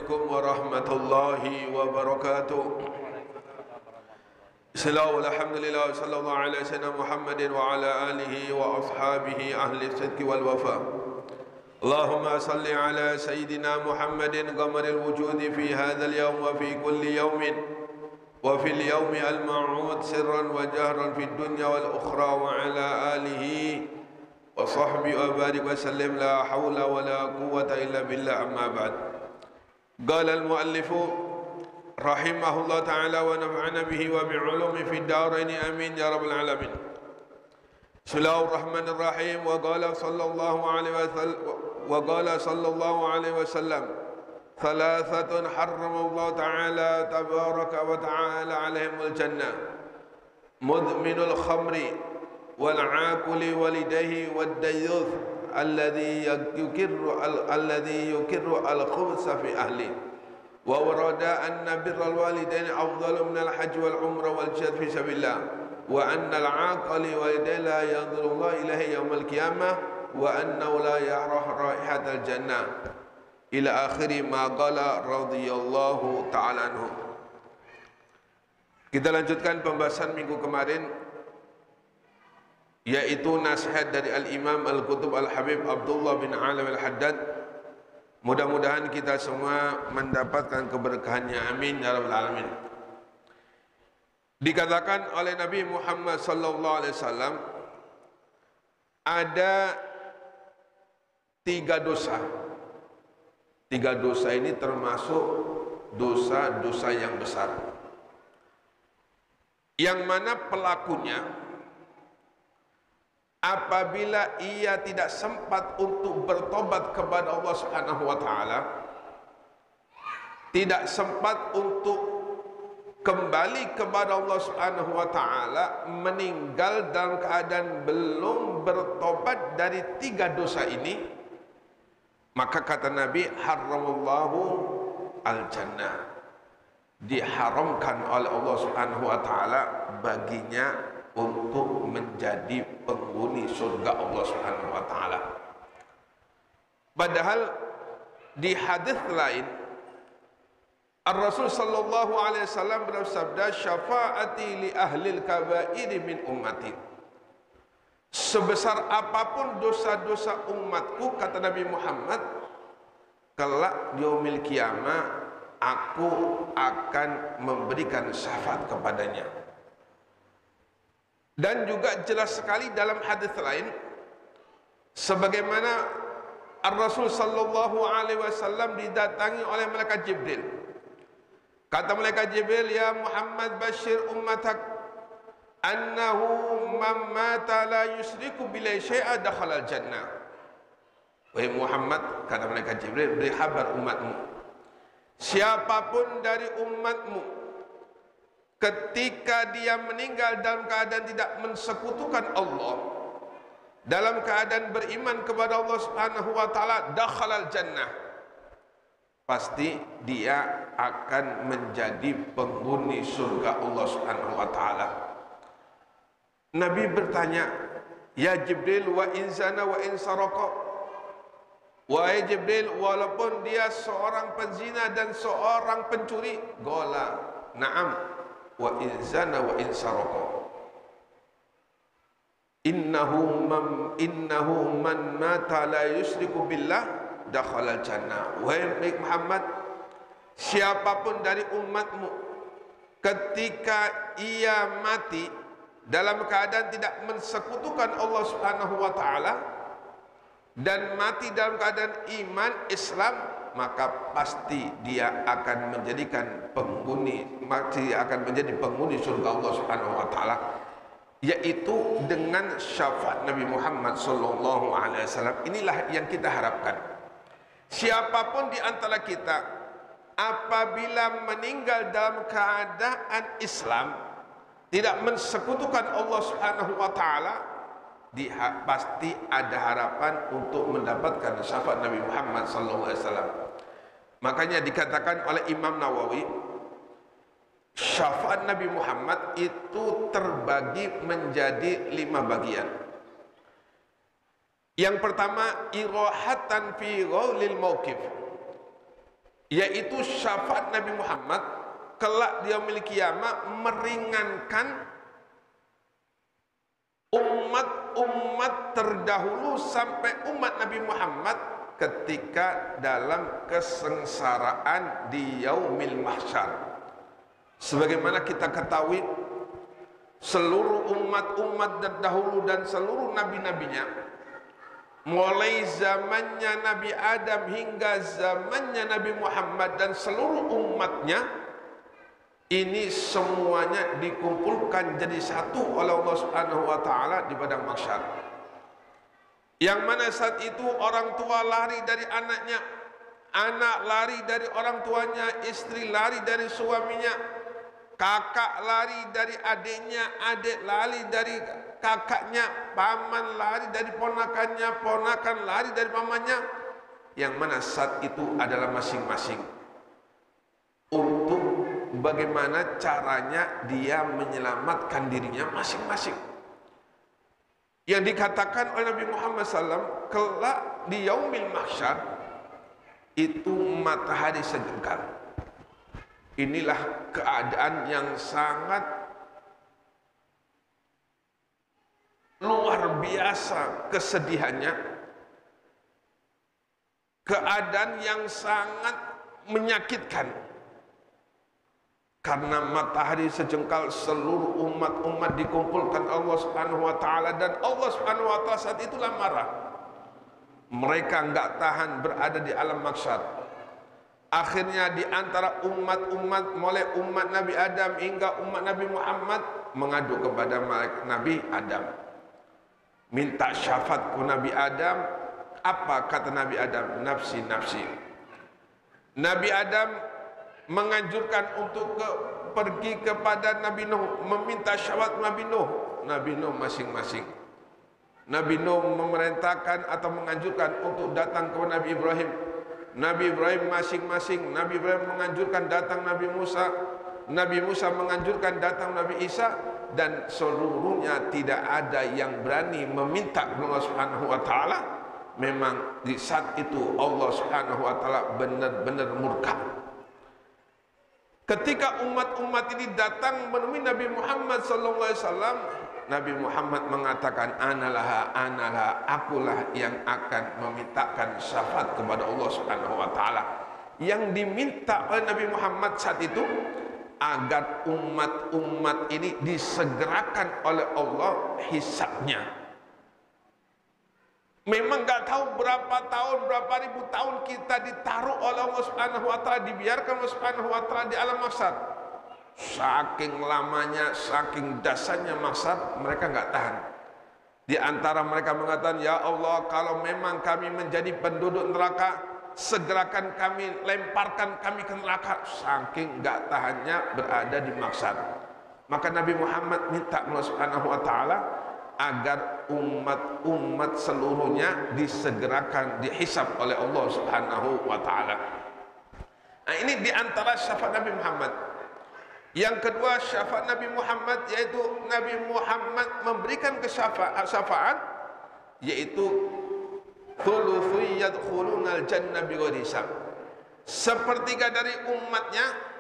عليكم ورحمة الله وبركاته. Bismillah walhamdulillah sallallahu alaihi wasallam Muhammadin wa ala alihi wa ashabihi ahli sidqi wal wafa. Allahumma salli ala sayyidina Muhammadin qamaril wujudi fi hadzal yawm wa fi kulli yawmin wa fil yawmi al ma'ud sirran wa jahran fid dunya wal ukhra wa ala alihi wa sahbihi wa barik wa sallim la hawla wa la quwwata illa billah amma ba'd. Qala al muallifu rahimahullah ta'ala wa nafa'ana bihi wa bi'ulumi fi daraini amin ya rabbal alamin. Bismillahirrahmanirrahim. Wa qala sallallahu alaihi wasallam thalathatun harramallahu ta'ala tabaraka wa ta'ala alaihimul jannah mudminul khamri wal 'aquli walidayhi wad dayyuth alladhi yukirru al khubsa fi ahli. وورد أن بر الوالدين أفضل من الحج والعمرة والجهاد في سبيل الله وأن العاقل والدين لا ينظر الله إليه يوم القيامة وأنه لا يعرف رائحة الجنة إلى آخر ما قال رضي الله تعالى عنه. Kita lanjutkan pembahasan minggu kemarin, yaitu nasihat dari Al-Imam Al-Qutub Al-Habib Abdullah bin Alam Al-Haddad. Mudah-mudahan kita semua mendapatkan keberkahannya, amin ya rabbal alamin. Dikatakan oleh Nabi Muhammad sallallahu alaihi wasallam ada 3 dosa. 3 dosa ini termasuk dosa-dosa yang besar, yang mana pelakunya apabila ia tidak sempat untuk bertobat kepada Allah Subhanahu wa taala, tidak sempat untuk kembali kepada Allah Subhanahu wa taala, meninggal dalam keadaan belum bertobat dari 3 dosa ini, maka kata Nabi, haramallahu al-jannah, diharamkan oleh Allah Subhanahu wa taala baginya untuk menjadi penghuni surga Allah Subhanahu wa taala. Padahal di hadis lain Ar-Rasul sallallahu alaihi wasallam bersabda, syafaati li ahlil kabair min ummati. Sebesar apapun dosa-dosa umatku, kata Nabi Muhammad, kelak di yaumil qiyamah aku akan memberikan syafaat kepadanya. Dan juga jelas sekali dalam hadis lain, sebagaimana Ar-Rasul sallallahu alaihi wasallam didatangi oleh malaikat Jibril. Kata malaikat Jibril, ya Muhammad bashir ummatak annahu man mata la yusyriku billahi syai'a dakhala al-jannah. Wahai Muhammad, kata malaikat Jibril, beri kabar umatmu, siapapun dari umatmu ketika dia meninggal dalam keadaan tidak mensekutukan Allah, dalam keadaan beriman kepada Allah Subhanahu wa taala, dakhalal jannah, pasti dia akan menjadi penghuni surga Allah Subhanahu wa taala. Nabi bertanya, ya Jibril, wa in zana wa in saraka. Wahai Jibril, walaupun dia seorang penzina dan seorang pencuri, gola, na'am, wa in zana wa in saraka. Innahu man mata la yusyriku billah dakhala jannah. Wahai Muhammad, siapapun dari umatmu ketika ia mati dalam keadaan tidak mensekutukan Allah Subhanahu wa taala dan mati dalam keadaan iman Islam, maka pasti dia akan menjadikan penghuni, akan menjadi penghuni surga Allah Subhanahu wa taala, yaitu dengan syafaat Nabi Muhammad sallallahu alaihi wasallam. Inilah yang kita harapkan. Siapapun di antara kita apabila meninggal dalam keadaan Islam, tidak mensekutukan Allah Subhanahu wa taala, pasti ada harapan untuk mendapatkan syafaat Nabi Muhammad sallallahu alaihi wasallam. Makanya dikatakan oleh Imam Nawawi, syafaat Nabi Muhammad itu terbagi menjadi 5 bagian. Yang pertama, irahatan fi ghaulil mauqif, yaitu syafaat Nabi Muhammad kelak dia memiliki kiamat meringankan umat-umat terdahulu sampai umat Nabi Muhammad ketika dalam kesengsaraan di yaumil mahsyar. Sebagaimana kita ketahui, seluruh umat-umat terdahulu dan seluruh nabi-nabinya, mulai zamannya Nabi Adam hingga zamannya Nabi Muhammad dan seluruh umatnya, ini semuanya dikumpulkan jadi satu oleh Allah Subhanahu wa taala di padang mahsyar. Yang mana saat itu orang tua lari dari anaknya, anak lari dari orang tuanya, istri lari dari suaminya, kakak lari dari adiknya, adik lari dari kakaknya, paman lari dari ponakannya, ponakan lari dari pamannya. Yang mana saat itu adalah masing-masing untuk bagaimana caranya dia menyelamatkan dirinya masing-masing. Yang dikatakan oleh Nabi Muhammad SAW, kelak di yaumil mahsyar itu matahari sejengkal. Inilah keadaan yang sangat luar biasa kesedihannya, keadaan yang sangat menyakitkan. Karena matahari sejengkal, seluruh umat-umat dikumpulkan Allah Subhanahu wa taala, dan Allah Subhanahu wa taala saat itulah marah. Mereka enggak tahan berada di alam mahsyar. Akhirnya di antara umat-umat, mulai umat Nabi Adam hingga umat Nabi Muhammad, mengadu kepada Nabi Adam, minta syafaat ke Nabi Adam. Apa kata Nabi Adam? Nafsi, nafsi. Nabi Adam menganjurkan untuk pergi kepada Nabi Nuh, meminta syafaat Nabi Nuh. Nabi Nuh masing-masing. Nabi Nuh memerintahkan atau menganjurkan untuk datang kepada Nabi Ibrahim. Nabi Ibrahim masing-masing. Nabi Ibrahim menganjurkan datang Nabi Musa. Nabi Musa menganjurkan datang Nabi Isa. Dan seluruhnya tidak ada yang berani meminta Allah Subhanahu wa taala. Memang di saat itu Allah Subhanahu wa taala benar-benar murka. Ketika umat-umat ini datang menemui Nabi Muhammad SAW, Nabi Muhammad mengatakan, analah, akulah yang akan memintakan syafaat kepada Allah Subhanahu wa taala. Yang diminta oleh Nabi Muhammad saat itu agar umat-umat ini disegerakan oleh Allah hisabnya. Memang enggak tahu berapa tahun, berapa ribu tahun kita ditaruh oleh Allah Subhanahu wa taala, dibiarkan Allah Subhanahu wa taala di alam mahsyar. Saking lamanya, saking dasarnya mahsyar, mereka enggak tahan. Di antara mereka mengatakan, ya Allah, kalau memang kami menjadi penduduk neraka, segerakan kami, lemparkan kami ke neraka. Saking enggak tahannya berada di mahsyar. Maka Nabi Muhammad minta Allah Subhanahu wa taala agar umat-umat seluruhnya disegerakan, dihisab oleh Allah Subhanahu wa taala. Nah, ini diantara syafaat Nabi Muhammad. Yang kedua syafaat Nabi Muhammad, yaitu Nabi Muhammad memberikan syafaat, yaitu thuluthu yadkhulunal jannah bighairi hisab. Sepertiga dari umatnya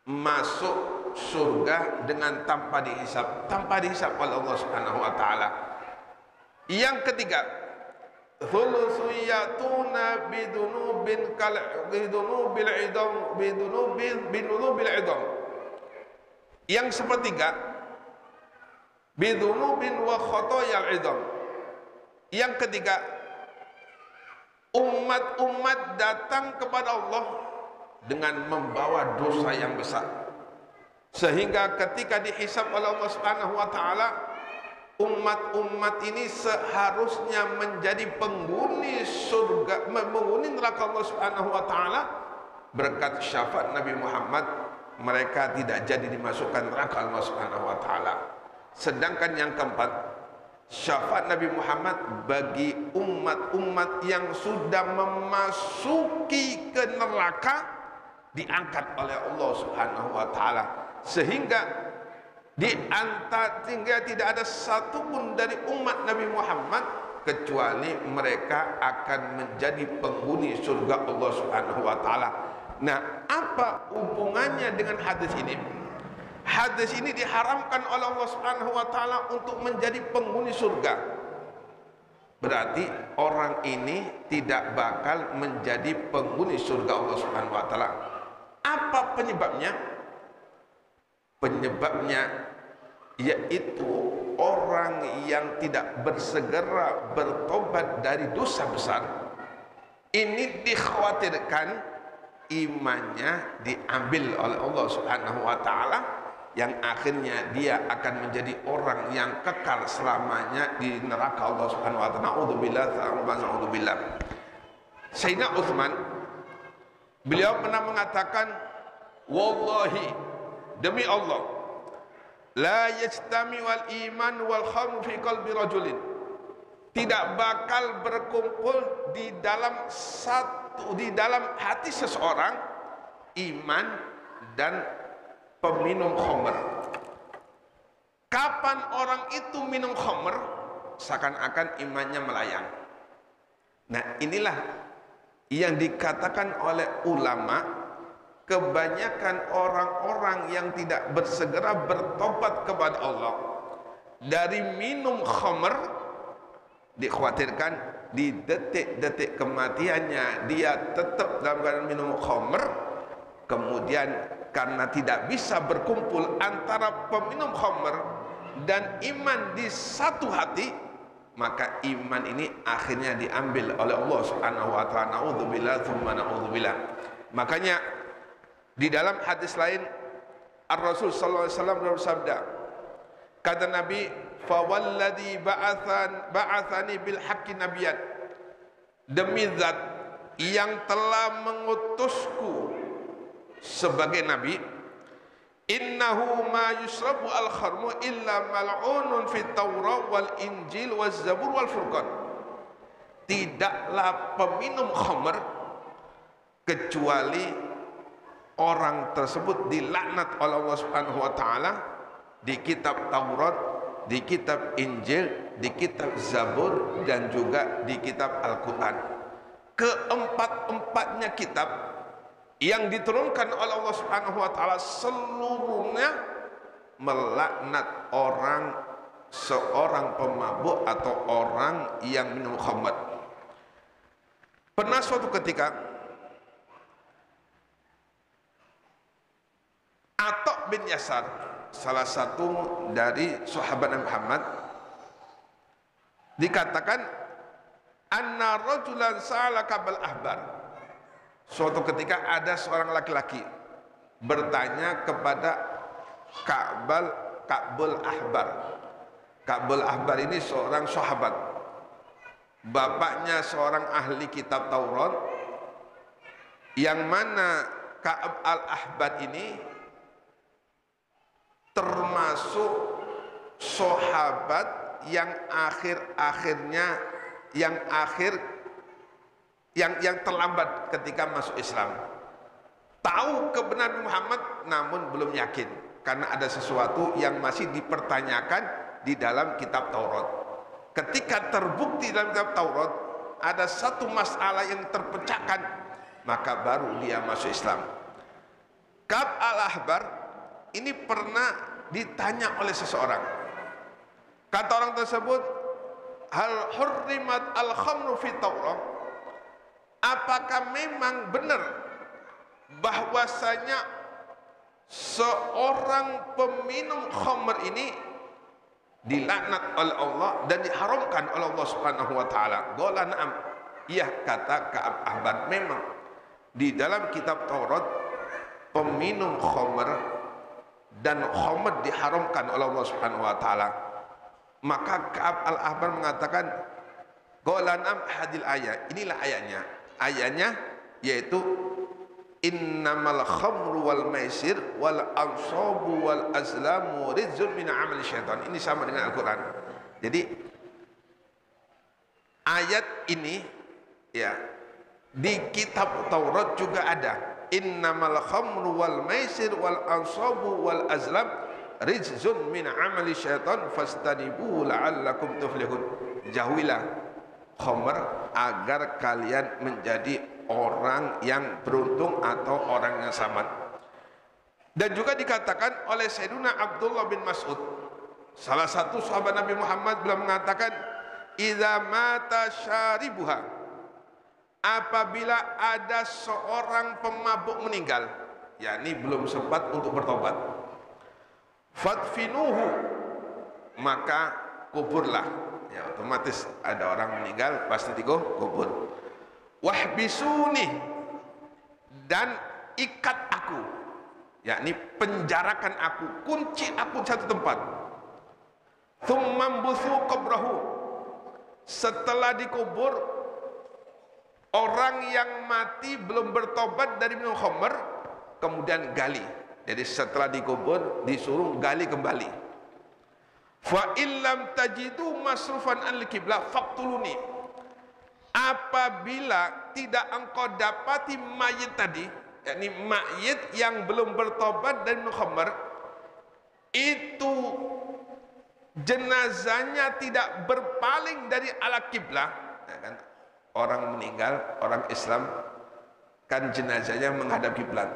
masuk surga dengan tanpa dihisab oleh Allah Subhanahu wa taala. Yang ketiga, thulutsiyatuna bidunubin kal bidunubil idam bidunubil idam. Yang sepertiga, bidunubin wa khotoyal idam. Yang ketiga, umat-umat datang kepada Allah dengan membawa dosa yang besar, sehingga ketika dihisab oleh Allah Subhanahu wa taala, umat-umat ini seharusnya menjadi penghuni surga, penghuni neraka Allah Subhanahu wa taala. Berkat syafaat Nabi Muhammad, mereka tidak jadi dimasukkan neraka Allah Subhanahu wa taala. Sedangkan yang keempat, syafaat Nabi Muhammad bagi umat-umat yang sudah memasuki ke neraka diangkat oleh Allah Subhanahu wa taala, sehingga tidak ada satupun dari umat Nabi Muhammad kecuali mereka akan menjadi penghuni surga Allah Subhanahu wa taala. Nah, apa hubungannya dengan hadis ini? Hadis ini diharamkan oleh Allah Subhanahu wa taala untuk menjadi penghuni surga. Berarti orang ini tidak bakal menjadi penghuni surga Allah Subhanahu wa taala. Apa penyebabnya? Penyebabnya yaitu orang yang tidak bersegera bertobat dari dosa besar. Ini dikhawatirkan imannya diambil oleh Allah Subhanahu wa taala, yang akhirnya dia akan menjadi orang yang kekal selamanya di neraka Allah Subhanahu wa taala. Na'udzubillah. Sayyidina Utsman, beliau pernah mengatakan, wallahi, demi Allah, la yajtami wal iman wal khamru fi qalbi rajulin, tidak bakal berkumpul di dalam hati seseorang iman dan peminum khamr. Kapan orang itu minum khamr, seakan-akan imannya melayang. Nah, inilah yang dikatakan oleh ulama, kebanyakan orang-orang yang tidak bersegera bertobat kepada Allah dari minum khamr, dikhawatirkan di detik-detik kematiannya dia tetap dalam keadaan minum khamr. Kemudian karena tidak bisa berkumpul antara peminum khamr dan iman di satu hati, maka iman ini akhirnya diambil oleh Allah Subhanahu wa taala. Na'udzubillah tsumma na'udzubillah. Makanya di dalam hadis lain, Ar-Rasul sallallahu alaihi wasallam bersabda, kata Nabi, fa walladzi ba'athani bil haqqi nabiyyan, demi zat yang telah mengutusku sebagai nabi, innahu ma yusrabu al kharmu illa mal'unun fit Taurat wal Injil waz Zabur wal Furqan. Tidaklah peminum khamr kecuali orang tersebut dilaknat oleh Allah Subhanahu wa taala di kitab Taurat, di kitab Injil, di kitab Zabur, dan juga di kitab Al-Quran. Keempat-empatnya kitab yang diturunkan oleh Allah Subhanahu wa taala seluruhnya melaknat seorang pemabuk atau orang yang minum khamr. Pernah suatu ketika Atta bin Yasar, salah satu dari sahabat Nabi Muhammad, dikatakan anna rajulan sa'ala kabal ahbar. Suatu ketika ada seorang laki-laki bertanya kepada Ka'bul Ahbar. Ka'bul Ahbar ini seorang sahabat, bapaknya seorang ahli kitab Taurat, yang mana Ka'ab al-Ahbar ini termasuk sahabat yang yang terlambat ketika masuk Islam. Tahu kebenaran Muhammad namun belum yakin karena ada sesuatu yang masih dipertanyakan di dalam kitab Taurat. Ketika terbukti dalam kitab Taurat ada satu masalah yang terpecahkan, maka baru dia masuk Islam. Ka'ab al-Ahbar ini pernah ditanya oleh seseorang. Kata orang tersebut, hal hurrimat al-khamru fi Taurat? Apakah memang benar bahwasanya seorang peminum khamr ini dilaknat oleh Allah dan diharamkan oleh Allah Subhanahu wa taala? Qala na'am. Iya, kata Ka'ab Ahbar, memang di dalam kitab Taurat peminum khamr dan khamr diharamkan oleh Allah Subhanahu wa taala. Maka Ka'ab al-Ahbar mengatakan, qala na'am hadil ayat. Inilah ayatnya. Ayatnya yaitu innamal khamru wal maisir wal ansabu wal azlamu rizqun min amali syaitan. Ini sama dengan Al-Quran. Jadi ayat ini ya di kitab Taurat juga ada, innamal khamru wal maisir wal ansabu wal azlam rizqun min amali syaitan fastanibuhu la'allakum tuflihun. Jauhilah khamr agar kalian menjadi orang yang beruntung atau orang yang selamat. Dan juga dikatakan oleh Sayyidina Abdullah bin Mas'ud, salah satu sahabat Nabi Muhammad, beliau mengatakan, idza mata syaribuha, apabila ada seorang pemabuk meninggal, yakni belum sempat untuk bertobat, fadfinuhu, maka kuburlah. Ya, otomatis ada orang meninggal pasti dikubur. Wahbisuni, dan ikat aku, yakni penjarakan aku, kunci aku satu tempat. Thummambuthu qabrahu, setelah dikubur orang yang mati belum bertobat dari minum khamr, kemudian gali. Jadi setelah dikubur disuruh gali kembali. Fa illam tajidu masrufan al-qiblah faqtuluni, apabila tidak engkau dapati mayit tadi, yakni mayit yang belum bertobat dari minum khamr, itu jenazahnya tidak berpaling dari ala kiblah, ya kan? Orang meninggal, orang Islam kan jenazahnya menghadap kiblat.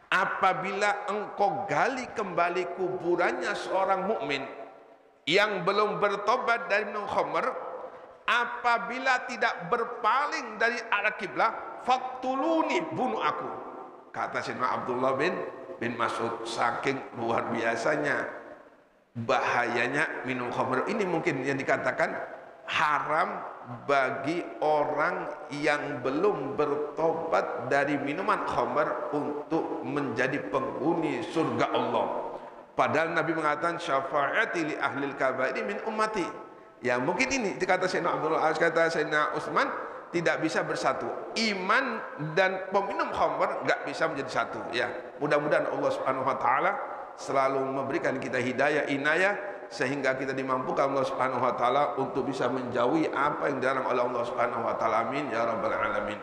Apabila engkau gali kembali kuburannya seorang mukmin yang belum bertobat dari minum khamr, apabila tidak berpaling dari arah kiblah, faqtuluni, bunuh aku. Kata Sayyidina Abdullah bin Mas'ud, saking luar biasanya bahayanya minum khamr ini, mungkin yang dikatakan haram bagi orang yang belum bertobat dari minuman khamr untuk menjadi penghuni surga Allah. Padahal Nabi mengatakan syafaati li ahlil kabairi min ummati. Ya mungkin ini dikata Sayyidina Abdullah, kata Sayyidina Utsman, tidak bisa bersatu. Iman dan peminum khamr enggak bisa menjadi satu. Ya, mudah-mudahan Allah Subhanahu wa taala selalu memberikan kita hidayah, inayah, sehingga kita dimampukan Allah Subhanahu wa taala untuk bisa menjauhi apa yang dilarang oleh Allah Subhanahu wa taala. Amin ya rabbal alamin.